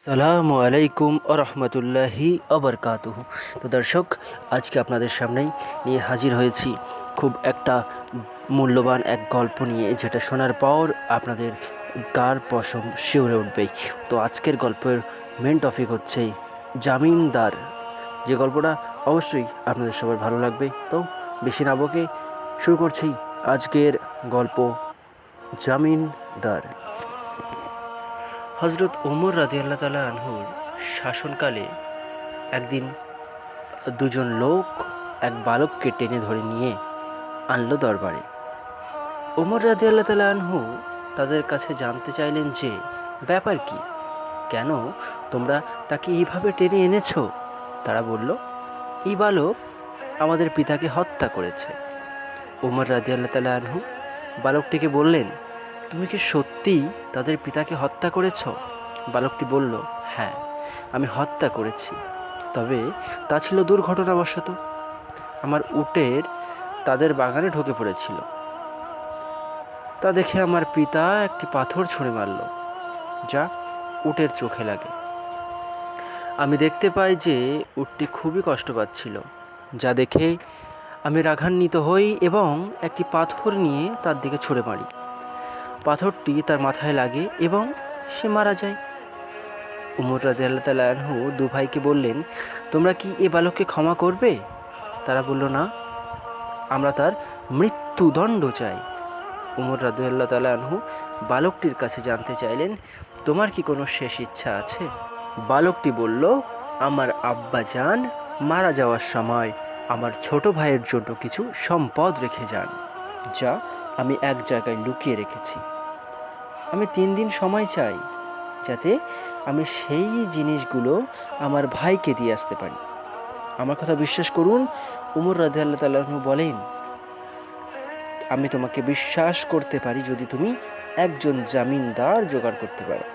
আসসালামু আলাইকুম রহমতুল্লাহি আবরকাতুহু। তো দর্শক, আজকে আপনাদের সামনেই নিয়ে হাজির হয়েছি খুব একটা মূল্যবান এক গল্প নিয়ে, যেটা শোনার পর আপনাদের গার পশম শিউরে উঠবেই। তো আজকের গল্পের মেন টপিক হচ্ছে জামিনদার, যে গল্পটা অবশ্যই আপনাদের সবার ভালো লাগবে। তো বেশি না বকে শুরু করছি আজকের গল্প, জামিনদার। হজরত ওমর রাদিয়াল্লাহু তাআলা আনহুর শাসনকালে একদিন দুজন লোক এক বালককে টেনে ধরে নিয়ে আনলো দরবারে। ওমর রাদিয়াল্লাহু তাআলা আনহু তাদের কাছে জানতে চাইলেন যে ব্যাপার কি, কেন তোমরা তাকে এইভাবে টেনে এনেছো। তারা বলল, এই বালক আমাদের পিতাকে হত্যা করেছে। ওমর রাদিয়াল্লাহু তাআলা আনহু বালকটিকে বললেন, তুমি কি সত্যিই তাদের পিতাকে হত্যা করেছ? বালকটি বলল, হ্যাঁ, আমি হত্যা করেছি, তবে তা ছিল দুর্ঘটনাবশত। আমার উটের তাদের বাগানে ঢুকে পড়েছিল, তা দেখে আমার পিতা একটি পাথর ছুঁড়ে মারল, যা উটের চোখে লাগে। আমি দেখতে পাই যে উটটি খুবই কষ্ট পাচ্ছিল, যা দেখে আমি রাগান্বিত হই এবং একটি পাথর নিয়ে তার দিকে ছুঁড়ে মারি। পাথরটি তার মাথায় লাগে এবং সে মারা যায়। উমর রাদিয়াল্লাহু তাআলা আনহু দু ভাইকে বললেন, তোমরা কি এ বালককে ক্ষমা করবে? তারা বলল, না, আমরা তার মৃত্যুদণ্ড চাই। উমর রাদিয়াল্লাহু তাআলা আনহু বালকটির কাছে জানতে চাইলেন, তোমার কি কোনো শেষ ইচ্ছা আছে? বালকটি বলল, আমার আব্বাজান মারা যাওয়ার সময় আমার ছোট ভাইয়ের জন্য কিছু সম্পদ রেখে যান, যা আমি এক জায়গায় লুকিয়ে রেখেছি। আমি 3 দিন সময় চাই, যাতে আমি সেই জিনিসগুলো আমার ভাইকে দিয়ে আসতে পারি। আমার কথা বিশ্বাস করুন। উমর রাদিয়াল্লাহু তাআলা আনহু বলেন, আমি তোমাকে বিশ্বাস করতে পারি যদি তুমি একজন জামিনদার জোগাড় করতে পারো।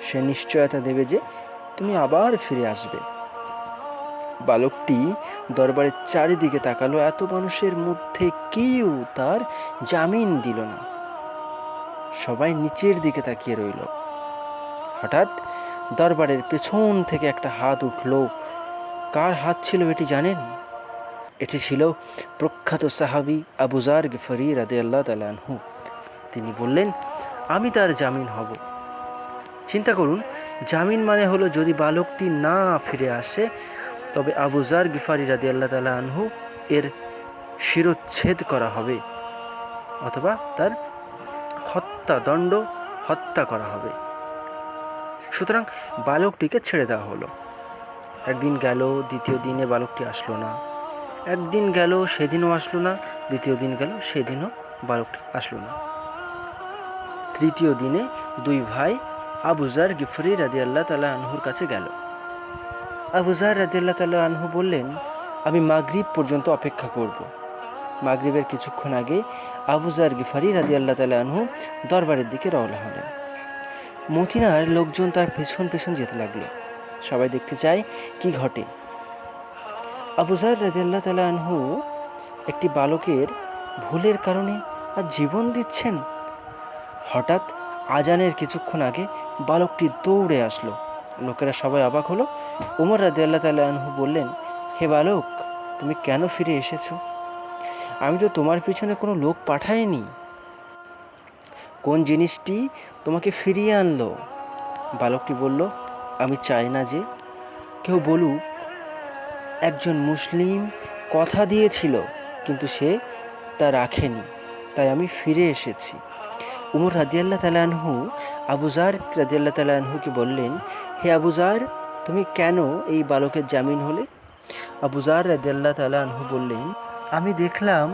সে নিশ্চয়তা দেবে যে তুমি আবার ফিরে আসবে। বালকটি দরবারের চারিদিকে তাকালো, এত মানুষের মধ্যে কেউ তার জামিন দিল না। সবাই নিচের দিকে তাকিয়ে রইল। হঠাৎ দরবারের পেছন থেকে একটা হাত উঠল। কার হাত ছিল এটি জানেন? এটি ছিল প্রখ্যাত সাহাবী আবু যার গিফারি রাদিয়াল্লাহু তাআলা আনহু। তিনি বললেন, আমি তার জামিন হব। চিন্তা করুন, জামিন মানে হলো যদি বালকটি না ফিরে আসে, তবে আবু যার গিফারি রাদিয়াল্লাহু তাআলা আনহু এর শিরচ্ছেদ করা হবে, অথবা তার হত্যা করা হবে। সুতরাং বালকটিকে ছেড়ে দেওয়া হলো। একদিন গেল, দ্বিতীয় দিনে বালকটি আসলো না। একদিন গেল, সেদিনও আসলো না। দ্বিতীয় দিন গেল, সেদিনও বালকটি আসলো না। তৃতীয় দিনে দুই ভাই আবু যার গিফরি রাদিয়াল্লাহু তাআলা আনহুর কাছে গেল। আবু যার রাদিয়াল্লাহু তাআলা আনহু বললেন, আমি মাগরিব পর্যন্ত অপেক্ষা করব। মাগরিবের কিছুক্ষণ আগে আবু যার গিফারি রাদিয়াল্লাহু তাআলা আনহু দরবারের দিকে রওনা হলেন। মদিনার লোকজন তার পেছন পেছন যেতে লাগলো। সবাই দেখতে চায় কি ঘটে। আবু যার রাদিয়াল্লাহু তাআলা আনহু একটি বালকের ভুলের কারণে আর জীবন দিচ্ছেন। হঠাৎ আজানের কিছুক্ষণ আগে বালকটি দৌড়ে আসলো। লোকেরা সবাই অবাক হলো। ওমর রাদিয়াল্লাহু তাআলা আনহু বললেন, হে বালক, তুমি কেন ফিরে এসেছো? আমি তো তোমার পিছনে কোনো লোক পাঠাইনি। কোন জিনিসটি তোমাকে ফিরিয়ে আনলো? বালকটি বলল, আমি চাই না যে কেউ বলুক একজন মুসলিম কথা দিয়েছিল, কিন্তু সে তা রাখেনি, তাই আমি ফিরে এসেছি। উমর রাদিয়াল্লাহু তাআলা আনহু আবু যার রাদিয়াল্লাহু তাআলা আনহুকে বললেন, হে আবু যার, তুমি কেন এই বালকের জামিন হলে? আবু যার রাদিয়াল্লাহু তাআলা আনহু বললেন, আমি দেখলাম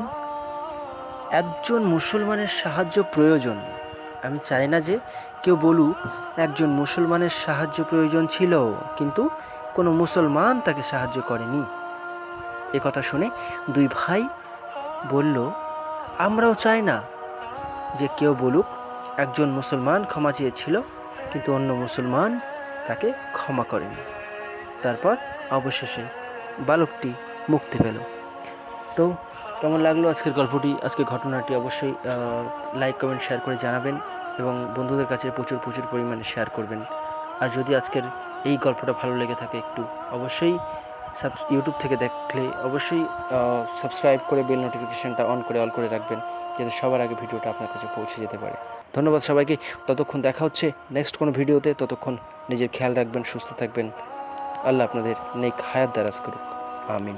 একজন মুসলমানের সাহায্য প্রয়োজন। আমি চাই না যে কেউ বলুক একজন মুসলমানের সাহায্য প্রয়োজন ছিল, কিন্তু কোনো মুসলমান তাকে সাহায্য করেনি। এ কথা শুনে দুই ভাই বলল, আমরাও চাই না যে কেউ বলুক একজন মুসলমান ক্ষমা চেয়েছিল, কিন্তু অন্য মুসলমান তাকে ক্ষমা করেনি। তারপর অবশেষে বালকটি মুক্তি পেল। তো কেমন লাগলো আজকের গল্পটি, আজকের ঘটনাটি? অবশ্যই লাইক, কমেন্ট, শেয়ার করে জানাবেন এবং বন্ধুদের কাছে প্রচুর পরিমাণে শেয়ার করবেন। আর যদি আজকের এই গল্পটা ভালো লেগে থাকে একটু অবশ্যই ইউটিউব থেকে দেখলে অবশ্যই সাবস্ক্রাইব করে বেল নোটিফিকেশানটা অন করে অল করে রাখবেন, যাতে সবার আগে ভিডিওটা আপনার কাছে পৌঁছে যেতে পারে। ধন্যবাদ সবাইকে। ততক্ষণ দেখা হচ্ছে নেক্সট কোনো ভিডিওতে। ততক্ষণ নিজের খেয়াল রাখবেন, সুস্থ থাকবেন। আল্লাহ আপনাদের নেক হায়াত দারাজ করুক। আমিন।